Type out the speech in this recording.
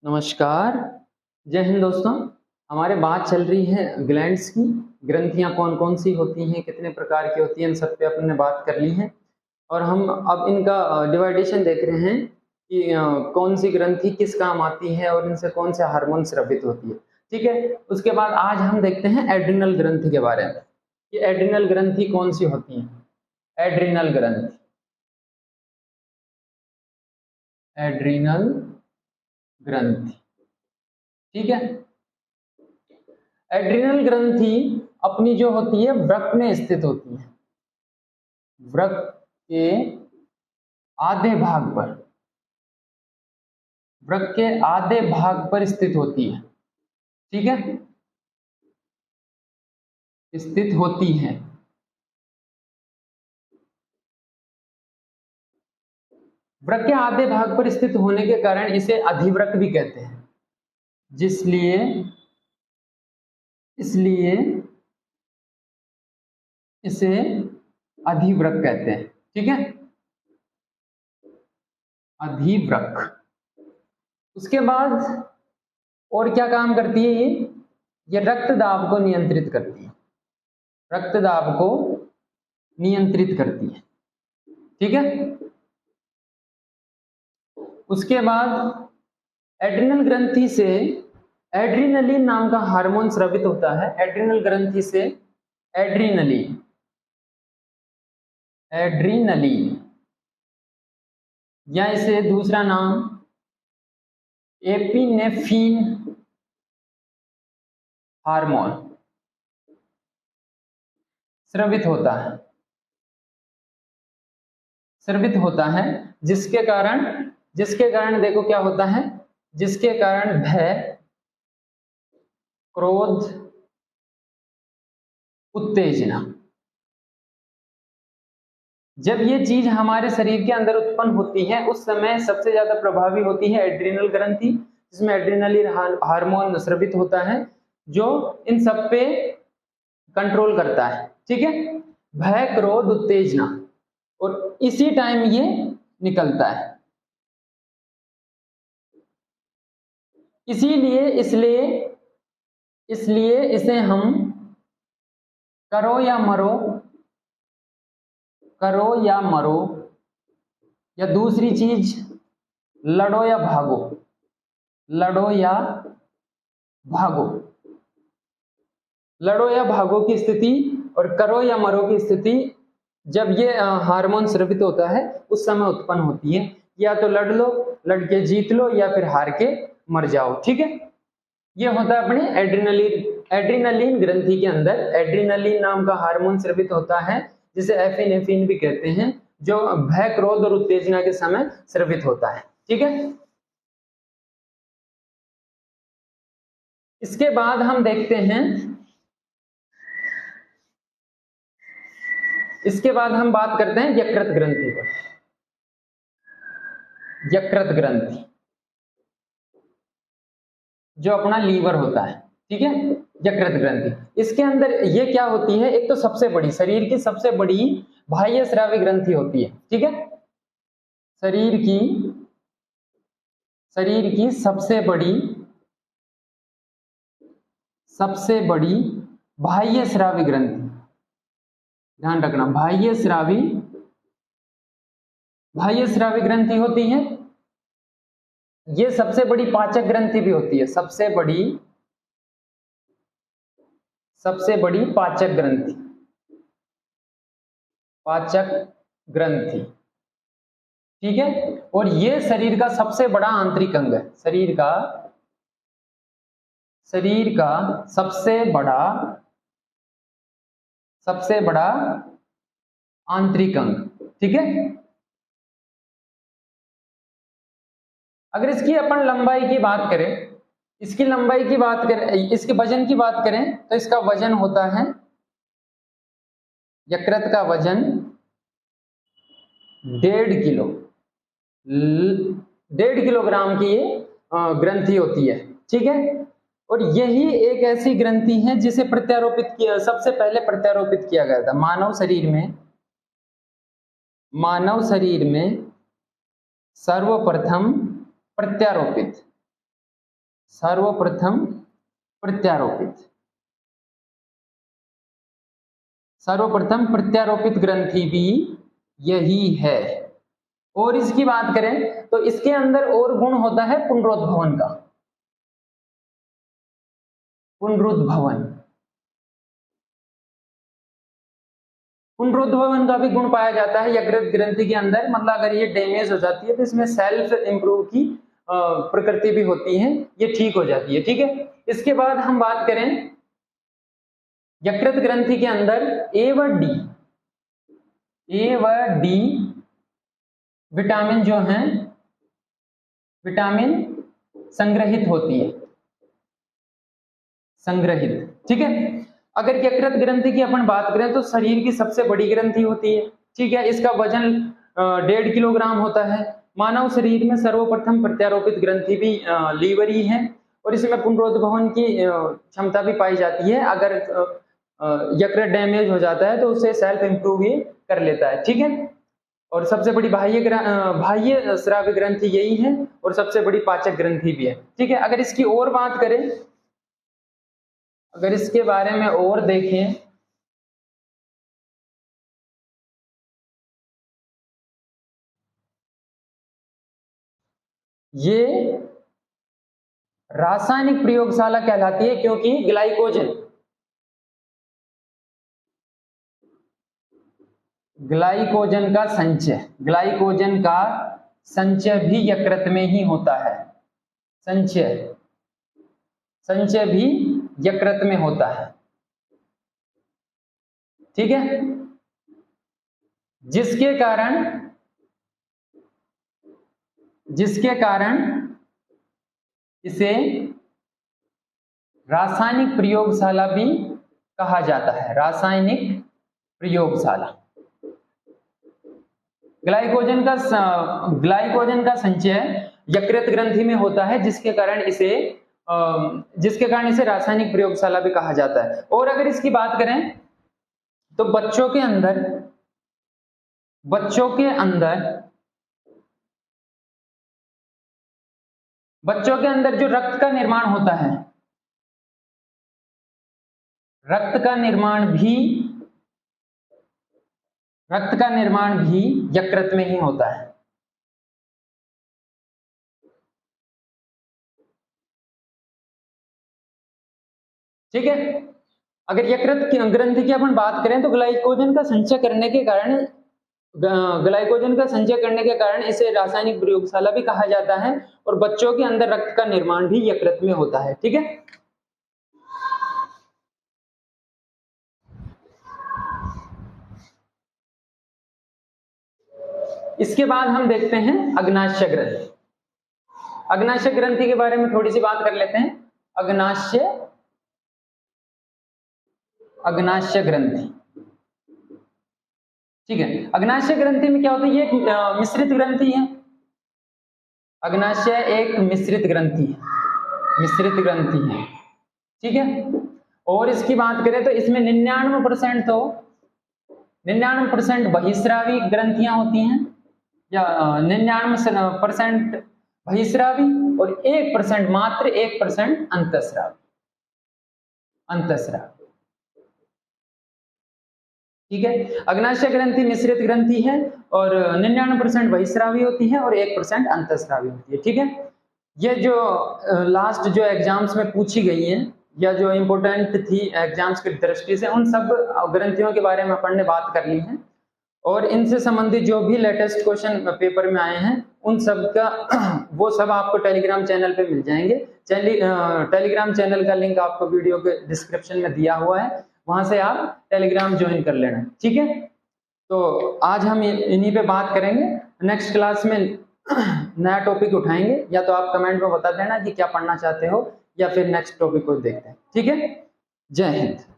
नमस्कार, जय हिंद दोस्तों। हमारे बात चल रही है ग्लैंड्स की। ग्रंथियां कौन कौन सी होती हैं, कितने प्रकार की होती हैं, इन सब पे अपने बात कर ली है। और हम अब इनका डिवाइडेशन देख रहे हैं कि कौन सी ग्रंथि किस काम आती है और इनसे कौन से हार्मोन स्रावित होती है। ठीक है, उसके बाद आज हम देखते हैं एड्रिनल ग्रंथि के बारे में कि एड्रिनल ग्रंथि कौन सी होती है। एड्रिनल ग्रंथि, एड्रिनल ग्रंथि, ठीक है। एड्रिनल ग्रंथि अपनी जो होती है वृक्क में स्थित होती है, वृक्क के आधे भाग पर, वृक्क के आधे भाग पर स्थित होती है, ठीक है, स्थित होती है। वृक्क के आधे भाग पर स्थित होने के कारण इसे अधिवृक्क भी कहते हैं, जिसलिए इसलिए इसे अधिवृक्क कहते हैं, ठीक है, अधिवृक्क। उसके बाद और क्या काम करती है ये रक्त दाब को नियंत्रित करती है, रक्त दाब को नियंत्रित करती है, ठीक है। उसके बाद एड्रिनल ग्रंथि से एड्रिनलिन नाम का हार्मोन स्रावित होता है। एड्रिनल ग्रंथि से एड्रिनलिन, एड्रिनलिन या इसे दूसरा नाम एपिनेफ्रीन हार्मोन स्रावित होता है, स्रावित होता है, जिसके कारण देखो क्या होता है, जिसके कारण भय, क्रोध, उत्तेजना, जब ये चीज हमारे शरीर के अंदर उत्पन्न होती है उस समय सबसे ज्यादा प्रभावी होती है एड्रिनल ग्रंथि, जिसमें एड्रिनलिन हार्मोन स्रावित होता है जो इन सब पे कंट्रोल करता है, ठीक है। भय, क्रोध, उत्तेजना, और इसी टाइम ये निकलता है। इसीलिए इसलिए इसलिए इसे हम करो या मरो, करो या मरो, या दूसरी चीज लड़ो या भागो, लड़ो या भागो, लड़ो या भागो की स्थिति और करो या मरो की स्थिति जब ये हार्मोन स्रावित होता है उस समय उत्पन्न होती है। या तो लड़ लो, लड़के जीत लो, या फिर हार के मर जाओ, ठीक है। ये होता है अपने एड्रिनलिन ग्रंथि के अंदर एड्रिनलिन नाम का हार्मोन स्रावित होता है, जिसे एपिनेफ्रीन भी कहते हैं, जो भय, क्रोध और उत्तेजना के समय स्रावित होता है, ठीक है। इसके बाद हम देखते हैं, इसके बाद हम बात करते हैं यकृत ग्रंथि पर। यकृत ग्रंथि जो अपना लीवर होता है, ठीक है, यकृत ग्रंथि, इसके अंदर ये क्या होती है, एक तो सबसे बड़ी, शरीर की सबसे बड़ी बाह्य स्रावी ग्रंथि होती है, ठीक है। शरीर की सबसे बड़ी बाह्य स्रावी ग्रंथि, ध्यान रखना, बाह्य स्रावी ग्रंथि होती है। ये सबसे बड़ी पाचक ग्रंथि भी होती है, सबसे बड़ी पाचक ग्रंथि, ठीक है। और ये शरीर का सबसे बड़ा आंतरिक अंग है, शरीर का सबसे बड़ा आंतरिक अंग, ठीक है। अगर इसकी अपन लंबाई की बात करें, इसकी वजन की बात करें तो इसका वजन होता है, यकृत का वजन 1.5 किलो, 1.5 किलोग्राम की ये ग्रंथि होती है, ठीक है। और यही एक ऐसी ग्रंथि है जिसे सबसे पहले प्रत्यारोपित किया गया था मानव शरीर में सर्वप्रथम प्रत्यारोपित सर्वप्रथम प्रत्यारोपित, सर्वप्रथम प्रत्यारोपित ग्रंथि भी यही है। और इसकी बात करें तो इसके अंदर और गुण होता है पुनरुद्भवन का, पुनरुद्भवन, पुनरुद्भवन का भी गुण पाया जाता है यकृत ग्रंथि के अंदर। मतलब अगर ये डैमेज हो जाती है तो इसमें सेल्फ इंप्रूव की प्रकृति भी होती है, ये ठीक हो जाती है। ठीक है, इसके बाद हम बात करें यकृत ग्रंथि के अंदर ए व डी विटामिन जो हैं, विटामिन संग्रहित होती है, संग्रहित। ठीक है, अगर यकृत ग्रंथि की अपन बात करें तो शरीर की सबसे बड़ी ग्रंथि होती है। ठीक है, इसका वजन 1.5 किलोग्राम होता है। मानव शरीर में सर्वप्रथम प्रत्यारोपित ग्रंथि भी लीवर ही है और इसमें पुनरुद्भवन की क्षमता भी पाई जाती है। अगर यकृत डैमेज हो जाता है तो उसे सेल्फ इंप्रूव ही कर लेता है। ठीक है, और सबसे बड़ी बाह्य श्राव्य ग्रंथि यही है और सबसे बड़ी पाचक ग्रंथि भी है। ठीक है, अगर इसकी और बात करें, अगर इसके बारे में और देखें, ये रासायनिक प्रयोगशाला कहलाती है क्योंकि ग्लाइकोजन, ग्लाइकोजन का संचय, ग्लाइकोजन का संचय भी यकृत में ही होता है। संचय, संचय भी यकृत में होता है। ठीक है, जिसके कारण इसे रासायनिक प्रयोगशाला भी कहा जाता है, रासायनिक प्रयोगशाला। ग्लाइकोजन का संचय यकृत ग्रंथि में होता है, जिसके कारण इसे रासायनिक प्रयोगशाला भी कहा जाता है। और अगर इसकी बात करें तो बच्चों के अंदर जो रक्त का निर्माण होता है, रक्त का निर्माण भी यकृत में ही होता है। ठीक है, अगर यकृत ग्रंथि की अपन बात करें तो ग्लाइकोजन का संचय करने के कारण इसे रासायनिक प्रयोगशाला भी कहा जाता है और बच्चों के अंदर रक्त का निर्माण भी यकृत में होता है। ठीक है, इसके बाद हम देखते हैं अग्नाशय ग्रंथि। अग्नाशय ग्रंथि के बारे में थोड़ी सी बात कर लेते हैं। अग्नाशय ग्रंथि, ठीक है, अग्नाशय ग्रंथि में क्या होता है, ये एक मिश्रित ग्रंथि है। अग्नाशय एक मिश्रित ग्रंथि है। ठीक है, और इसकी बात करें तो इसमें 99% बहिस्रावी ग्रंथियां होती हैं, या 99% बहिस्रावी और 1%, मात्र 1% अंतःस्रावी। ठीक है, अग्नाशय ग्रंथि मिश्रित ग्रंथि है और 99% बहिस्रावी होती है और 1% अंतःस्रावी होती है। ठीक है, ये जो लास्ट जो एग्जाम्स में पूछी गई है या जो इम्पोर्टेंट थी एग्जाम्स की दृष्टि से, उन सब ग्रंथियों के बारे में अपन ने बात कर ली है और इनसे संबंधित जो भी लेटेस्ट क्वेश्चन पेपर में आए हैं उन सब का वो सब आपको टेलीग्राम चैनल पे मिल जाएंगे। टेलीग्राम चैनल का लिंक आपको वीडियो के डिस्क्रिप्शन में दिया हुआ है, वहां से आप टेलीग्राम ज्वाइन कर लेना। ठीक है, तो आज हम इन्हीं पे बात करेंगे। नेक्स्ट क्लास में नया टॉपिक उठाएंगे, या तो आप कमेंट में बता देना कि क्या पढ़ना चाहते हो या फिर नेक्स्ट टॉपिक को देखते हैं। ठीक है, जय हिंद।